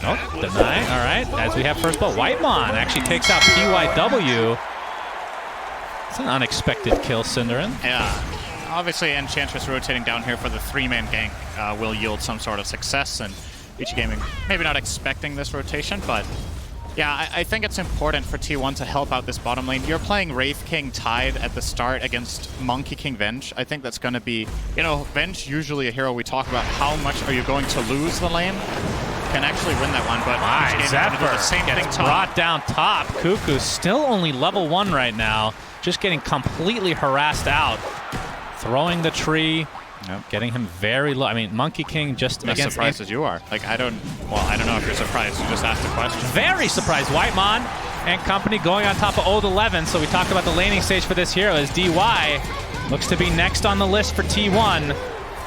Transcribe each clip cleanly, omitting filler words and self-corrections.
Oh, deny. All right. As we have first blood, Whitemon actually takes out PYW. It's an unexpected kill, Cinderin. Yeah. Obviously, Enchantress rotating down here for the 3-man gank will yield some sort of success, and Vici Gaming maybe not expecting this rotation, but yeah, I think it's important for T1 to help out this bottom lane. You're playing Wraith King Tide at the start against Monkey King Venge. I think that's going to be, you know, Venge usually a hero we talk about how much are you going to lose the lane. Can actually win that one, but Zephyr the same thing brought down top. Cuckoo still only level 1 right now, just getting completely harassed out. Throwing the tree, getting him very low. I mean, Monkey King just as surprised as you are. Like, I don't know if you're surprised. You just asked the question. Very surprised. Whitemon and company going on top of Old 11. So we talked about the laning stage for this hero as DY looks to be next on the list for T1.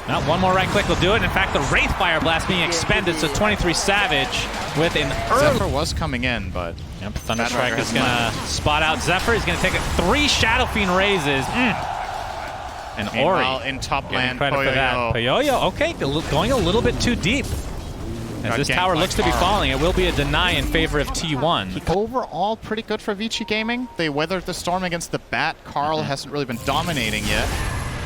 Now, one more right click will do it. In fact, the Wraith Fire Blast being expended, so 23 Savage with an early... Zephyr was coming in, but... Yep, Thunderstrike is going to spot out Zephyr. He's going to take it 3 Shadow Fiend raises. And Ori in top lane, credit for that. Puyoyo, okay, going a little bit too deep. As this tower looks to be falling, it will be a deny in favor of T1. Overall, pretty good for Vici Gaming. They weathered the storm against the Bat. Carl hasn't really been dominating yet.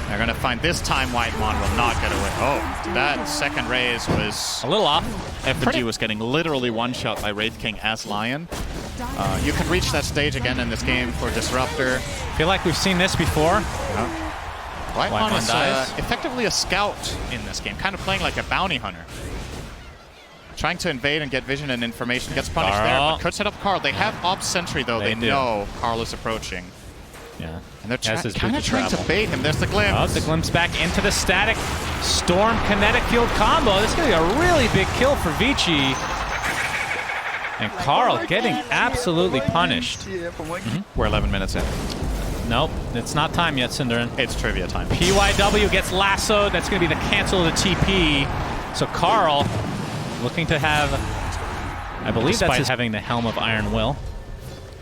They're going to find this time Whitemon will not get away. Oh, that second raise was a little off. FNG was getting literally one-shot by Wraith King as Lion. You can reach that stage again in this game for Disruptor. Feel like we've seen this before. Whitemon is effectively a scout in this game, kind of playing like a bounty hunter. Trying to invade and get vision and information, gets punished there, but could set up Carl. They have Ops Sentry though, they know Carl is approaching. Yeah. And they're kind of trying to bait him. There's the glimpse. Oh, the glimpse back into the static storm kinetic field combo. This is going to be a really big kill for Vici. And Carl getting absolutely punished. We're 11 minutes in. Nope, it's not time yet, Cinderin. It's trivia time. PYW gets lassoed. That's going to be the cancel of the TP. So Carl looking to have, I believe that's his having the Helm of Iron Will.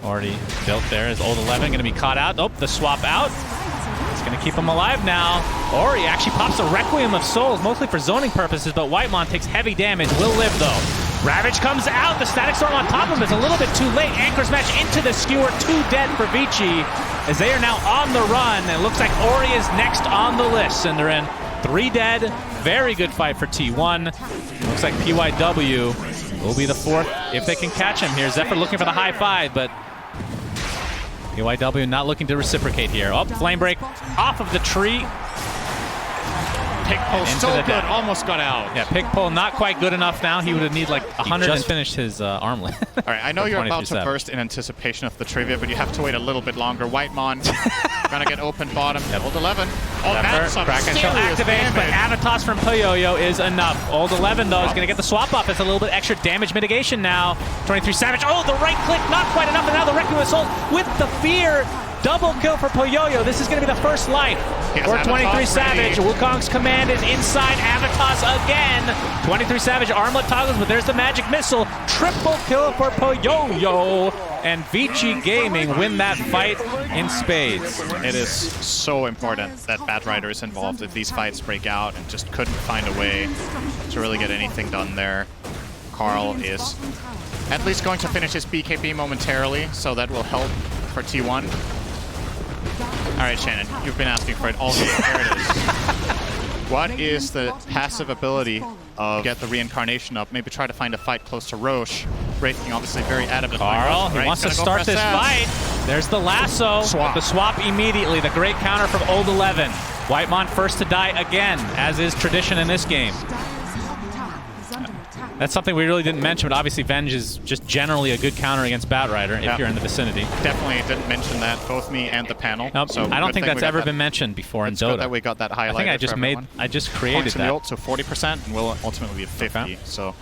Already built there is Old 11 going to be caught out. Oh, the swap out. It's going to keep him alive now. Ori actually pops a Requiem of Souls, mostly for zoning purposes, but Whitemon takes heavy damage. Will live, though. Ravage comes out. The Static Storm on top of him is a little bit too late. Anchors match into the skewer. 2 dead for Vici as they are now on the run. And it looks like Ori is next on the list, Cinderin. 3 dead. Very good fight for T1. Looks like PYW will be the 4th if they can catch him here. Zephyr looking for the high 5, but PYW not looking to reciprocate here. Oh, Flame Break off of the tree. Pick pull so good, almost got out. Yeah, pick pull not quite good enough now. He would need like 100 and finished his armlet. All right, I know you're about to burst in anticipation of the trivia, but you have to wait a little bit longer. Whitemon gonna get open bottom. Old 11. Oh, that's some serious activates, but Avatos from Puyoyo is enough. Old 11 though is gonna get the swap off. It's a little bit extra damage mitigation now. 23 Savage. Oh, the right click not quite enough, and now the Requiem Assault with the fear. Double kill for Puyoyo. This is going to be the first life for 23 Savage. Wukong's command is inside Avatos again. 23 Savage armlet toggles, but there's the magic missile. Triple kill for Puyoyo. And Vici Gaming win that fight in spades. It is so important that Batrider is involved if these fights break out and just couldn't find a way to really get anything done there. Carl is at least going to finish his BKB momentarily, so that will help for T1. All right, Shannon, you've been asking for it all day. Here it is. What is the passive ability of get the reincarnation up? Maybe try to find a fight close to Roche. Wraith King obviously very adamant. Carl, he wants to start this fight. There's the lasso. Swap. The swap immediately. The great counter from Old 11. Whitemon first to die again, as is tradition in this game. That's something we really didn't mention, but obviously Venge is just generally a good counter against Batrider if you're in the vicinity. Definitely didn't mention that, both me and the panel. Nope. So I don't think that's ever been mentioned before in Dota. Good that we got that highlighted. I just created that. Ult, so 40% and will ultimately be 50. Okay. So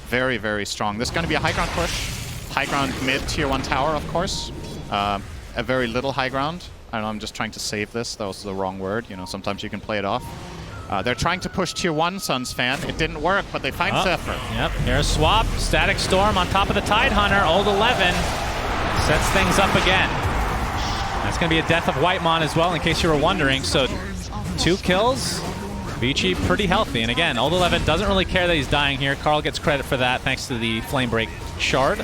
very, very strong. This is going to be a high ground push. High ground mid tier 1 tower, of course. A very little high ground. I don't know, I'm just trying to save this. That was the wrong word. You know, sometimes you can play it off. They're trying to push tier 1, Suns fan. It didn't work, but they find Zephyr. Yep, here's Swap. Static Storm on top of the Tide Hunter. Old 11 sets things up again. That's going to be a death of Whitemon as well, in case you were wondering. So 2 kills Vici pretty healthy. And again, Old 11 doesn't really care that he's dying here. Carl gets credit for that thanks to the Flame Break shard.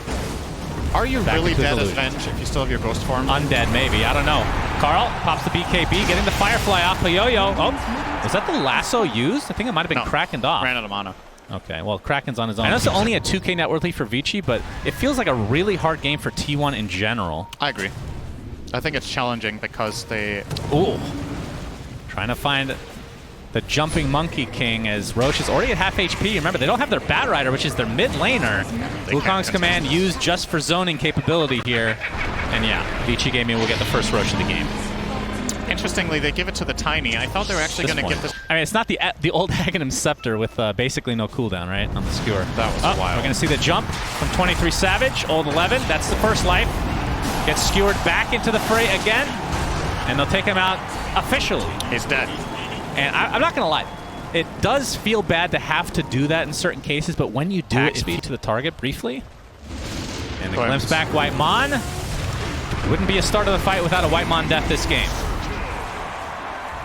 Are you really dead as Venge if you still have your ghost form? Undead, maybe. I don't know. Carl pops the BKB, getting the Firefly off the Yo-Yo. Oh, was that the lasso used? I think it might have been Krakened off. Ran out of mana. Okay, well, Kraken's on his own. I know it's only a 2K net worthly for Vici, but it feels like a really hard game for T1 in general. I agree. I think it's challenging because they... Ooh. Trying to find the Jumping Monkey King as Roche is already at half HP. Remember, they don't have their Bat Rider, which is their mid laner. Wukong's command used just for zoning capability here. And yeah, Vici Gaming will get the first Roche of the game. Interestingly, they give it to the Tiny. I thought they were actually going to get this. I mean, it's not the old Aghanim Scepter with basically no cooldown, right, on the skewer. That was wild. We're going to see the jump from 23 Savage, Old 11. That's the first life. Gets skewered back into the fray again, and they'll take him out officially. He's dead. And I'm not going to lie. It does feel bad to have to do that in certain cases, but when you do it to the target briefly, and the glimpse back White Mon, wouldn't be a start of the fight without a White Mon death this game.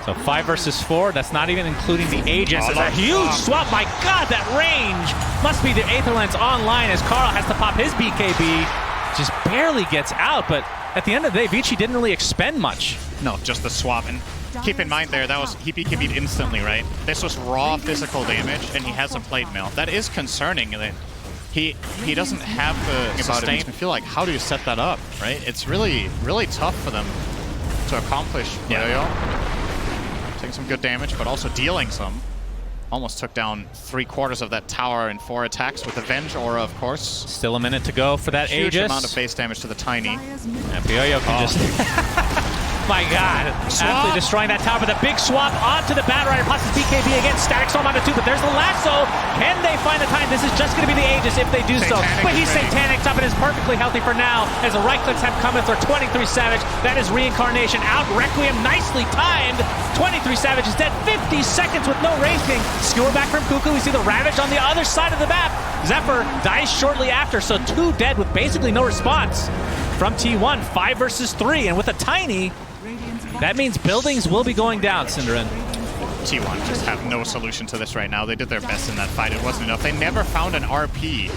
So 5 versus 4, that's not even including the Aegis. It's a huge swap. My God, that range must be the Aether Lens online as Carl has to pop his BKB. Just barely gets out, but at the end of the day, Vici didn't really expend much. No, just the swap. And keep in mind there, that was he BKB'd instantly, right? This was raw physical damage, and he has a plate mail. That is concerning that he doesn't have the sustain. I feel like, how do you set that up, right? It's really, really tough for them to accomplish. Yeah. Taking some good damage, but also dealing some. Almost took down 3/4 of that tower in 4 attacks with the Venge Aura, of course. Still a minute to go for that Huge Aegis. amount of base damage to the Tiny. And Yo-Yo can just... My God, absolutely destroying that tower, but the big swap onto the Bat Rider, plus his BKB against Static Storm onto 2, but there's the lasso. Can they find the time? This is just going to be the Aegis if they do so. But he's Satanic up and is perfectly healthy for now as the right clicks have come in for 23 Savage. That is Reincarnation out. Requiem nicely timed. 23 Savage is dead. 50 seconds with no raging. Skewer back from Cuckoo. We see the Ravage on the other side of the map. Zephyr dies shortly after, so 2 dead with basically no response from T1. 5 versus 3, and with a Tiny, that means buildings will be going down, Cinderin. T1 just have no solution to this right now. They did their best in that fight. It wasn't enough. They never found an RP.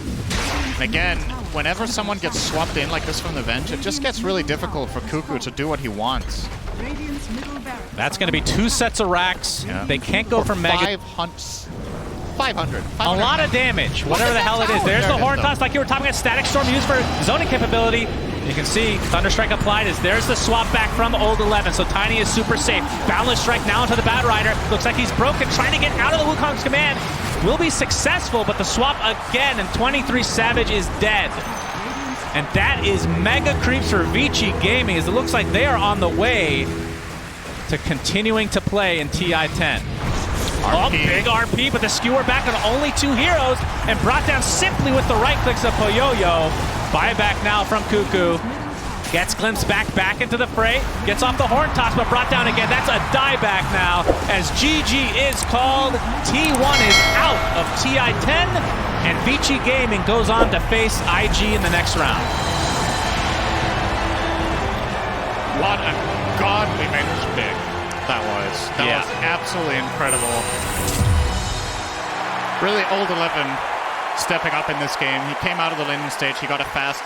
And again, whenever someone gets swapped in like this from the Venge, it just gets really difficult for Cuckoo to do what he wants. That's going to be 2 sets of racks. Yeah. They can't go for Mega. 500. A lot of damage, whatever the hell it is. There's the Horn Toss, like you were talking about. Static Storm used for zoning capability. You can see Thunderstrike applied as there's the swap back from Old 11. So Tiny is super safe. Boundless Strike now into the Bat Rider. Looks like he's broken, trying to get out of the Wukong's command. Will be successful, but the swap again, and 23 Savage is dead. And that is mega creeps for Vici Gaming, as it looks like they are on the way to continuing to play in TI-10. Oh, big RP, but the skewer back on only 2 heroes and brought down simply with the right clicks of Poyoyo. Buyback now from Cuckoo. Gets glimpsed back into the fray. Gets off the Horn Toss, but brought down again. That's a dieback now as GG is called. T1 is out of TI-10, and Vici Gaming goes on to face IG in the next round. What a godly managed pick that was. That was absolutely incredible. Really, Old 11 stepping up in this game. He came out of the landing stage. He got a fast